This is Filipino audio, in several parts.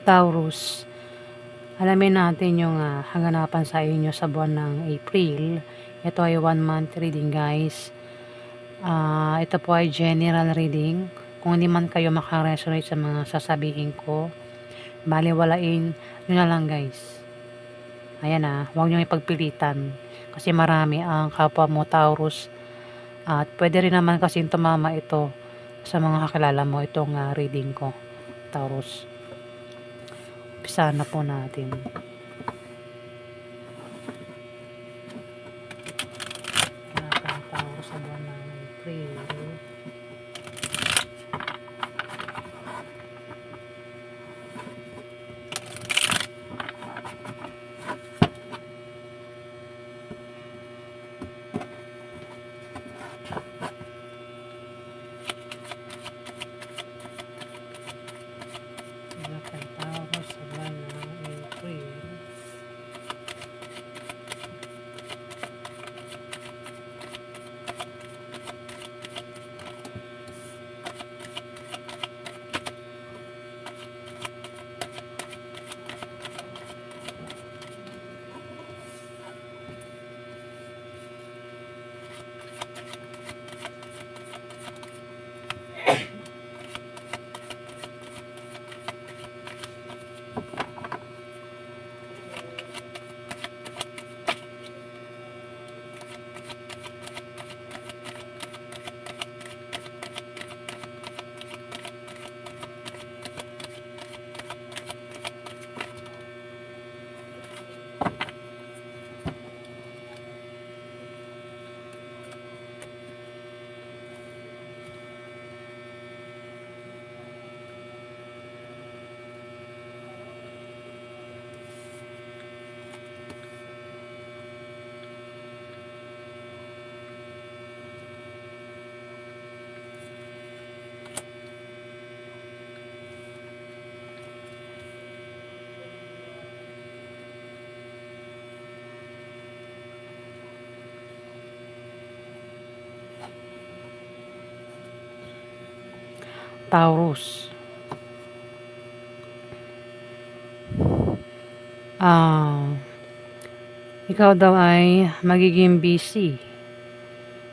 Taurus, alamin natin yung haganapan sa inyo sa buwan ng April. Ito ay 1 month reading, guys. Ito po ay general reading. Kung hindi man kayo makaresonate sa mga sasabihin ko, baliwalain nyo na lang, guys. Ayan huwag nyo ipagpilitan. Kasi marami ang kapwa mo Taurus. At pwede rin naman kasi tumama ito sa mga kakilala mo itong reading ko, Taurus. Umpisahan na po natin. Taurus sa buwan ng April. Taurus sa buwan ng April. Taurus. Ikaw daw ay magiging busy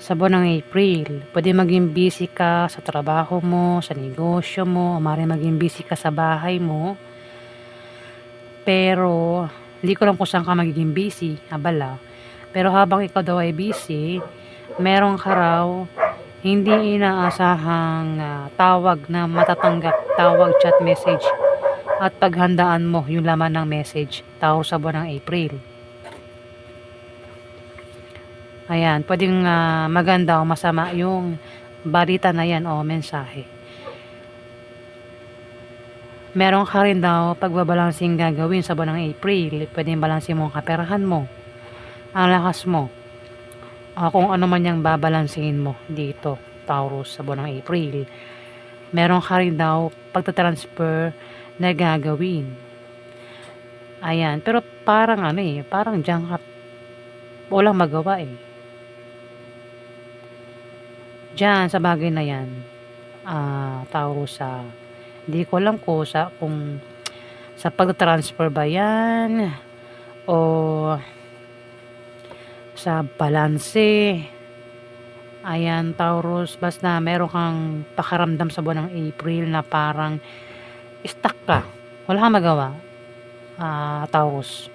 sa buwan ng April. Pwede maging busy ka sa trabaho mo, sa negosyo mo, o maaaring maging busy ka sa bahay mo. Pero hindi ko lang kung saan ka magiging busy, abala. Pero habang ikaw daw ay busy, meron ka raw hindi inaasahang tawag na matatanggap, tawag, chat, message, at paghandaan mo yung laman ng message, Taurus sa buwan ng April. Ayan, pwedeng maganda o masama yung balita na yan o mensahe. Meron ka rin daw pagbabalansing gagawin sa buwan ng April. Pwedeng balansin mo ang kaperahan mo, ang lakas mo, kung ano man yung babalansin mo dito, Taurus, sa buwan ng April. Meron ka rin daw pagtatransfer na gagawin. Ayan, pero parang parang diyan ka walang magawa Diyan sa bagay na yan, Taurus, hindi ko alam kung sa pagtatransfer ba yan o sa balanse. Ayan, Taurus, basta meron kang pakaramdam sa buwan ng April na parang stuck ka. Wala kang magawa, Taurus.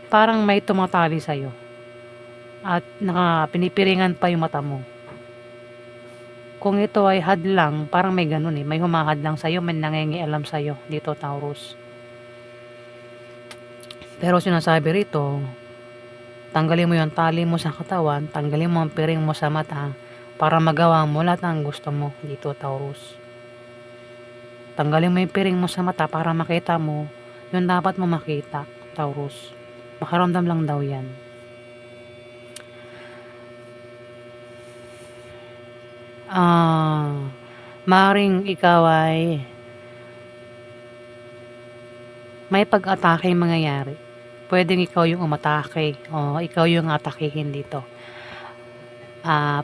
Parang may tumatali sa'yo at pinipiringan pa yung mata mo. Kung ito ay hadlang, parang may ganun may humahadlang sa'yo, may nangingialam sa'yo dito, Taurus. Pero sinasabi rito, tanggalin mo yung tali mo sa katawan, tanggalin mo ang piring mo sa mata para magawa mo lahat ng gusto mo dito, Taurus. Tanggalin mo yung piring mo sa mata para makita mo yung dapat mo makita, Taurus. Makaramdam lang daw yan. Maring ikaw ay may pag-atake mangyayari. Pwedeng ikaw yung umatake o ikaw yung atakehin dito.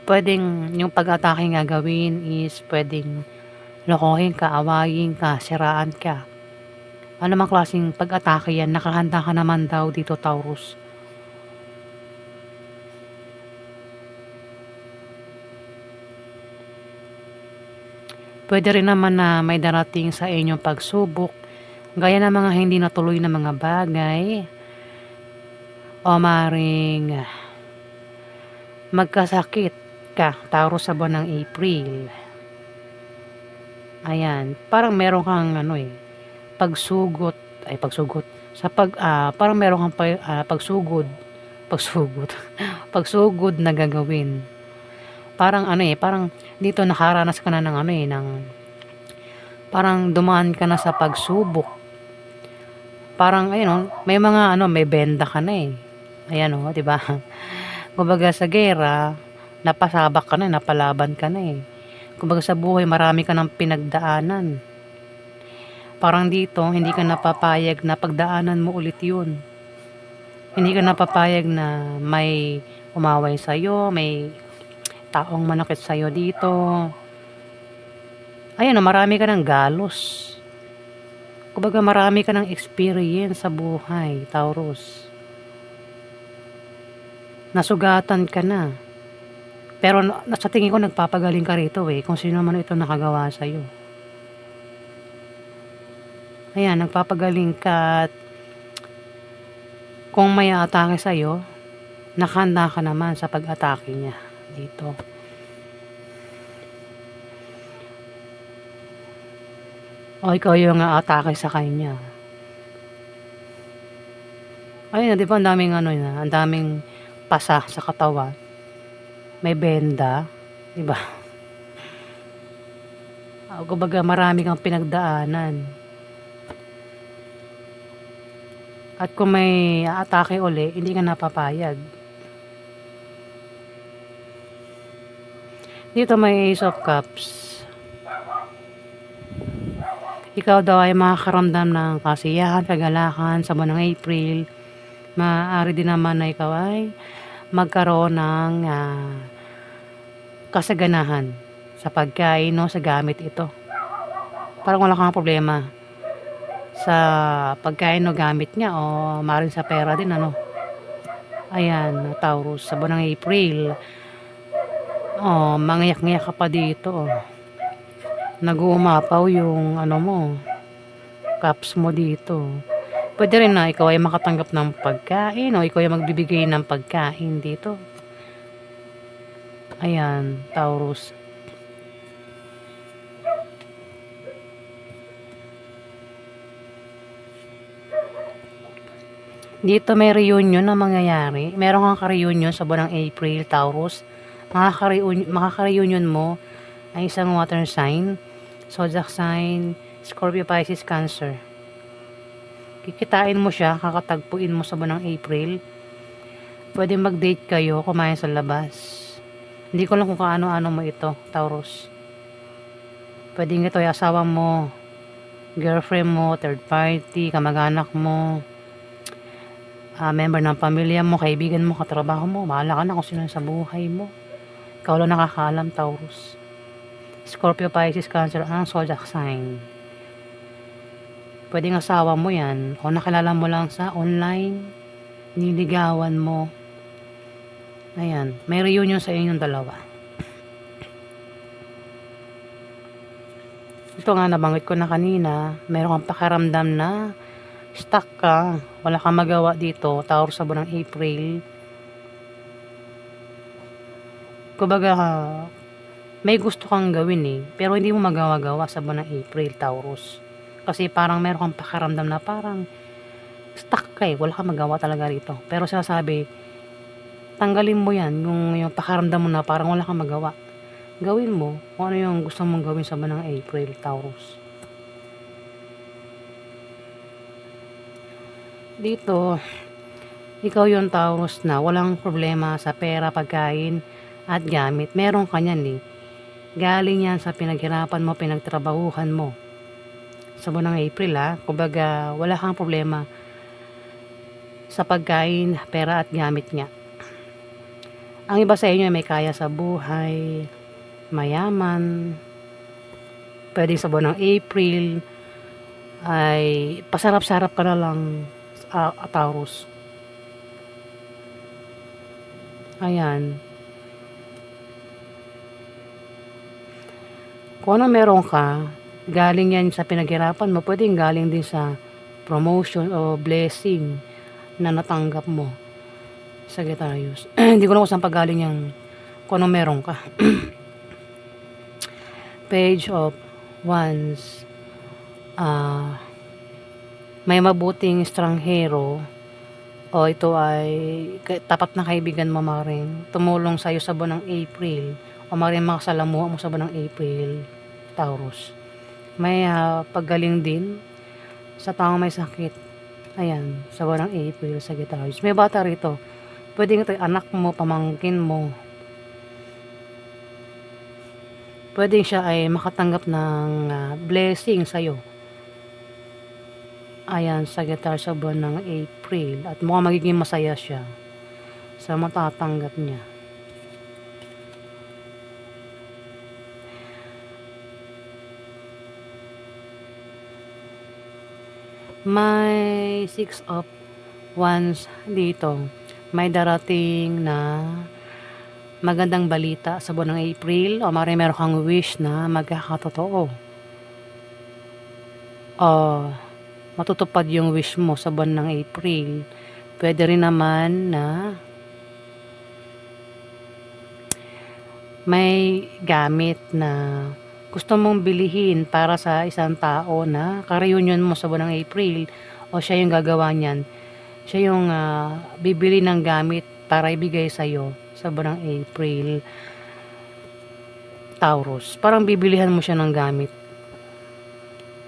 Pwedeng yung pag-atake nga gawin is pwedeng lokohin ka, awayin ka, siraan ka. Ano namang klaseng pag-atake yan, nakahanda ka naman daw dito, Taurus. Puwede rin naman na may darating sa inyong pagsubok, gaya ng mga hindi natuloy na mga bagay, o maaaring magkasakit ka, Taurus, sa buwan ng April. Ayan, parang meron kang pagsugot, parang meron kang pagsugod, pagsugod na gagawin. Parang parang dito nakaranas ka na ng parang dumaan ka na sa pagsubok. Parang ayun, may mga may benda ka na eh. Ayan 'di ba? Kumbaga sa giyera, napasabak ka na, napalaban ka na eh. Kumbaga sa buhay, marami ka ng pinagdaanan. Parang dito, hindi ka napapayag na pagdaanan mo ulit yun. Hindi ka napapayag na may umaway sa'yo, may taong manakit sa'yo dito. Ayan, marami ka ng galos. Kumbaga marami ka ng experience sa buhay, Taurus. Nasugatan ka na. Pero sa tingin ko nagpapagaling ka rito kung sino man ito nakagawa sa'yo. Ayan, nagpapagaling ka at kung may atake sa'yo, nakahanda ka naman sa pag-atake niya dito. O ikaw yung atake sa kanya. Ayun, di ba ang daming ang daming pasa sa katawan. May benda, di ba? Kumbaga marami kang pinagdaanan. At kung may atake uli, hindi ka napapayag. Dito may Ace of Cups. Ikaw daw ay makakaramdam ng kasiyahan, kagalakan sa buwan ng April. Maaari din naman na ikaw ay magkaroon ng kasaganahan sa pagkain sa gamit ito. Parang wala kang problema sa pagkain gamit niya o maaaring sa pera din Ayan, Taurus, sa buwan ng April. Mangiyak-ngiyak ka pa dito nag-uumapaw yung cups mo dito. Pwede rin na ikaw ay makatanggap ng pagkain o ikaw ay magbibigay ng pagkain dito. Ayan, Taurus. Dito may reunion na mangyayari. Meron kang ka-reunion sa buwan ng April, Taurus. Makaka-reunion mo ay isang water sign, zodiac sign, Scorpio, Pisces, Cancer. Kikitain mo siya, kakatagpuin mo sa buwan ng April. Pwede mag-date kayo, kumain sa labas. Hindi ko lang kung kaano-ano mo ito, Taurus. Pwede ito ay asawa mo, girlfriend mo, third party, kamag-anak mo, member ng pamilya mo, kaibigan mo, katrabaho mo. Bahala ka na kung sino sa buhay mo. Ikaw lang nakakaalam, Taurus. Scorpio, Pisces, Cancer ang zodiac sign. Pwedeng asawa mo yan o nakilala mo lang sa online, niligawan mo. Ayan, may reunion sa inyong dalawa. Ito nga nabanggit ko na kanina, meron kang pakiramdam na stuck ka, wala kang magawa dito, Taurus, sa buwan ng April. Kumbaga, may gusto kang gawin pero hindi mo magawa-gawa sa buwan ng April, Taurus. Kasi parang meron kang pakiramdam na parang stuck ka wala kang magawa talaga rito. Pero sinasabi, tanggalin mo yan, yung pakiramdam mo na parang wala kang magawa. Gawin mo kung ano yung gusto mong gawin sa buwan ng April, Taurus. Dito, ikaw yung Taurus na walang problema sa pera, pagkain, at gamit. Meron ka niyan Galing yan sa pinaghirapan mo, pinagtrabahuhan mo. Sa buwan ng April kumbaga wala kang problema sa pagkain, pera, at gamit niya. Ang iba sa inyo ay may kaya sa buhay, mayaman, pwede sa buwan ng April, ay pasarap-sarap ka na lang, Taurus. Ayan. Kung ano meron ka, galing yan sa pinaghirapan mo, pwedeng galing din sa promotion o blessing na natanggap mo, Sagittarius. Hindi ko na kung saan pa galing yung kung ano meron ka. Page of Wands. May mabuting estranghero o ito ay tapat na kaibigan mo maring tumulong sa iyo sa buwan ng April o maring makasalamuha mo sa buwan ng April, Taurus. May paggaling din sa taong may sakit. Ayan, sa buwan ng April, Sagittarius. May bata rito. Pwedeng ito anak mo, pamangkin mo. Pwedeng siya ay makatanggap ng blessing sa'yo. Ayan, Sagittarius sa buwan ng April. At mukhang magiging masaya siya sa matatanggap niya. May 6 of Wands dito. May darating na magandang balita sa buwan ng April o meron kang wish na magkakatotoo. Matutupad yung wish mo sa buwan ng April. Pwede rin naman na may gamit na gusto mong bilihin para sa isang tao na ka-reunion mo sa buwan ng April o siya yung gagawa niyan. Siya yung bibili ng gamit para ibigay sa'yo sa buwan ng April, Taurus. Parang bibilihan mo siya ng gamit.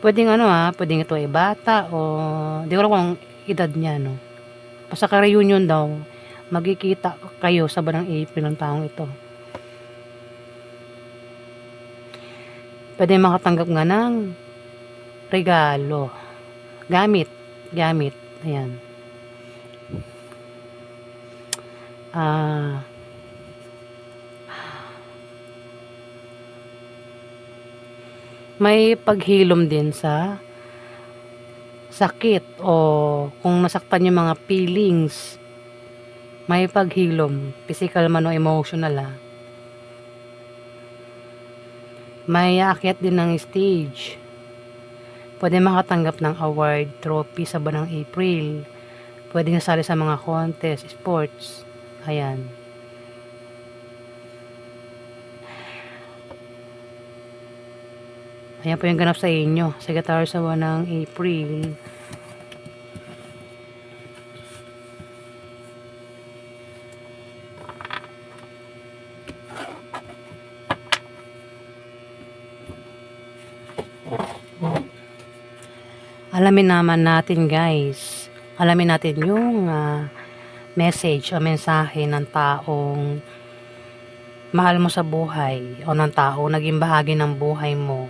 Pwedeng pwedeng ito ay bata o di ko alam kung edad niya, no. Basta ka-reunion daw, magkikita kayo sa buwan ng April ng taong ito. Pwede makatanggap nga ng regalo. Gamit. Ayan. May paghilom din sa sakit o kung nasaktan yung mga feelings. May paghilom. Physical man o emotional, May aakyat din ng stage. Pwede makatanggap ng award, trophy sa buwan ng April. Pwede nasali sa mga contest, sports. Ayan. Ayan po yung ganap sa inyo. Sagittarius sa buwan ng April. Alamin naman natin, guys. Alamin natin yung message o mensahe ng taong mahal mo sa buhay o ng tao naging bahagi ng buhay mo.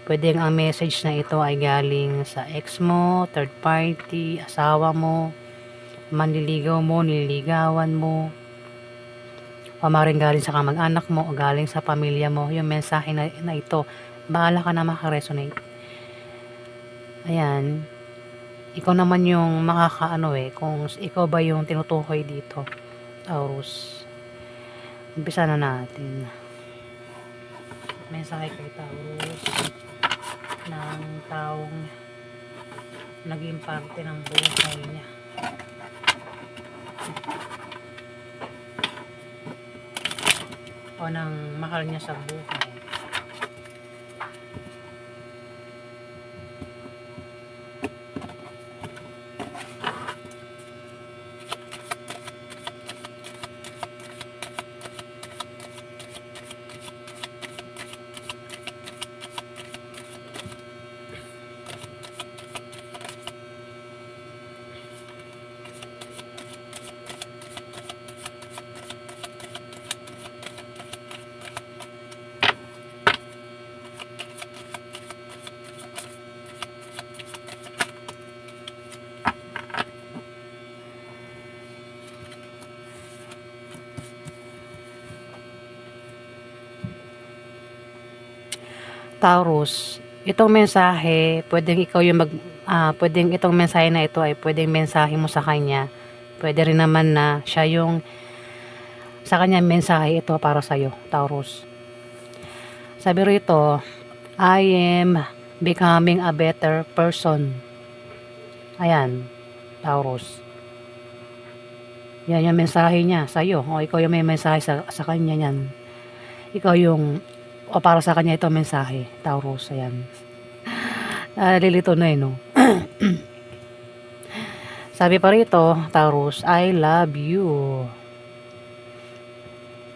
Pwede ang message na ito ay galing sa ex mo, third party, asawa mo, manliligaw mo, nililigawan mo, o maaaring galing sa kamag-anak mo o galing sa pamilya mo. Yung mensahe na ito, bahala ka na makaresonate. Ayan. Ikaw naman yung makakaano kung ikaw ba yung tinutukoy dito, Taurus. Umpisa na natin. Mensahe kay Taurus ng taong naging parte ng buhay niya. O ng mahal niya sa buhay. Taurus, Itong mensahe, pwedeng ikaw yung pwedeng itong mensahe na ito ay pwedeng mensahe mo sa kanya. Pwede rin naman na siya yung sa kanya mensahe ito para sa'yo, Taurus. Sabi rito, I am becoming a better person. Ayan, Taurus. Yan yung mensahe niya sa'yo. O ikaw yung may mensahe sa kanya yan. Ikaw yung, o para sa kanya ito mensahe, Taurus. Ayan. Lilito na no. Sabi pa rito, Taurus, I love you.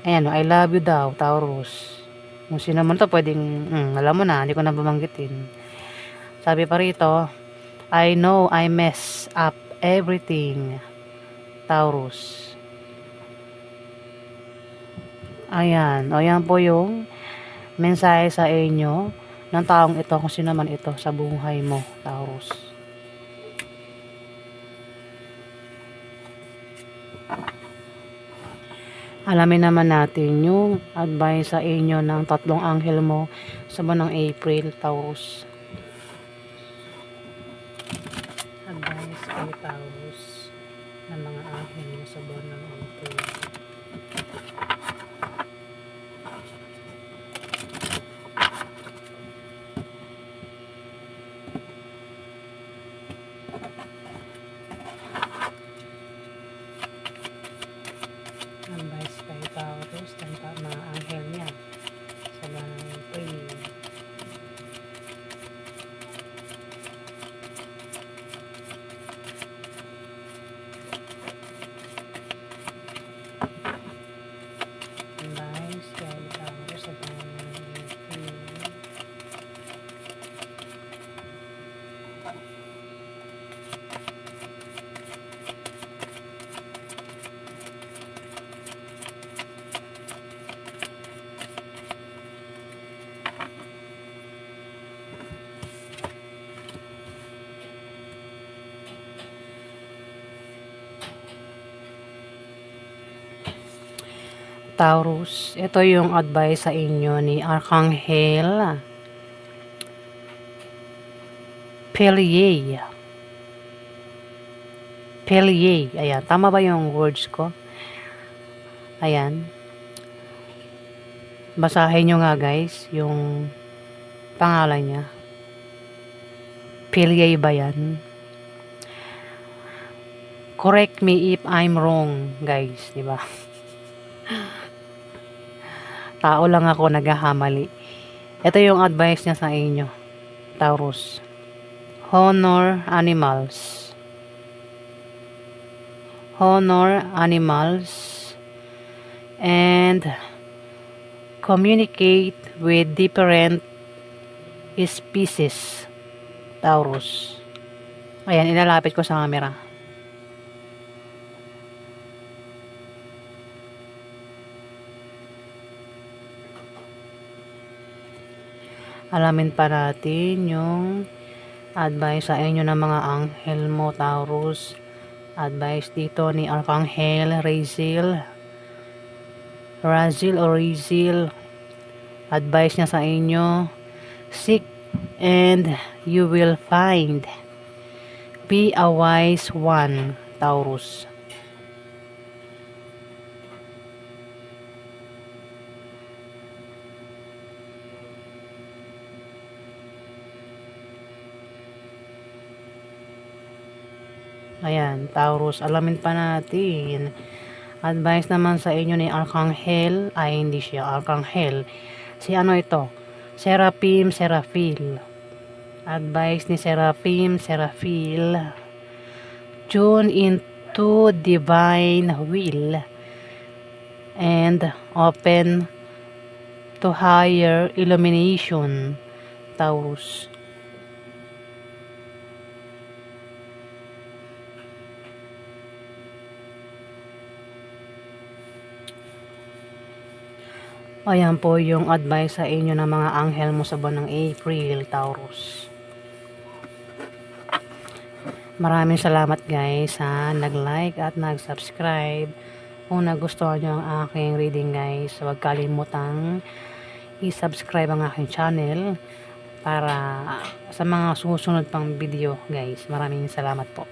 Ayan, I love you daw, Taurus. Kung sino man to, pwedeng, alam mo na, hindi ko na bamanggitin. Sabi pa rito, I know I mess up everything, Taurus. Ayan, o yan po yung mensahe sa inyo ng taong ito, kung sino man ito sa buhay mo, Taurus. Alamin naman natin yung advice sa inyo ng tatlong anghel mo sa buwan ng April, Taurus. Advice kay Taurus ng mga anghel mo sa buwan ng April. Advice kay Taurus ng mga anghel niya sa buwan ng April. Advice kay Taurus sa buwan ng April. Taurus, ito yung advice sa inyo ni Archangel Pelier. Pelier. Ayan, tama ba yung words ko? Ayan. Basahin nyo nga guys, yung pangalan niya. Pelier ba yan? Correct me if I'm wrong, guys, di ba? Tao lang ako, naghahamali. Ito yung advice niya sa inyo, Taurus. Honor animals. Honor animals and communicate with different species, Taurus. Ayan, ilalapit ko sa camera. Alamin pa natin yung advice sa inyo ng mga anghel mo, Taurus. Advice dito ni Archangel Raziel. Advice niya sa inyo, seek and you will find. Be a wise one, Taurus. Ayan, Taurus, alamin pa natin. Advice naman sa inyo ni Archangel, ay hindi siya Archangel. Si ano ito? Seraphil. Advice ni Seraphil. Tune into divine will and open to higher illumination, Taurus. Ayan po yung advice sa inyo ng mga anghel mo sa buwan ng April, Taurus. Maraming salamat guys sa nag-like at nag-subscribe. Kung nagustuhan nyo ang aking reading guys, huwag kalimutang i-subscribe ang aking channel para sa mga susunod pang video guys. Maraming salamat po.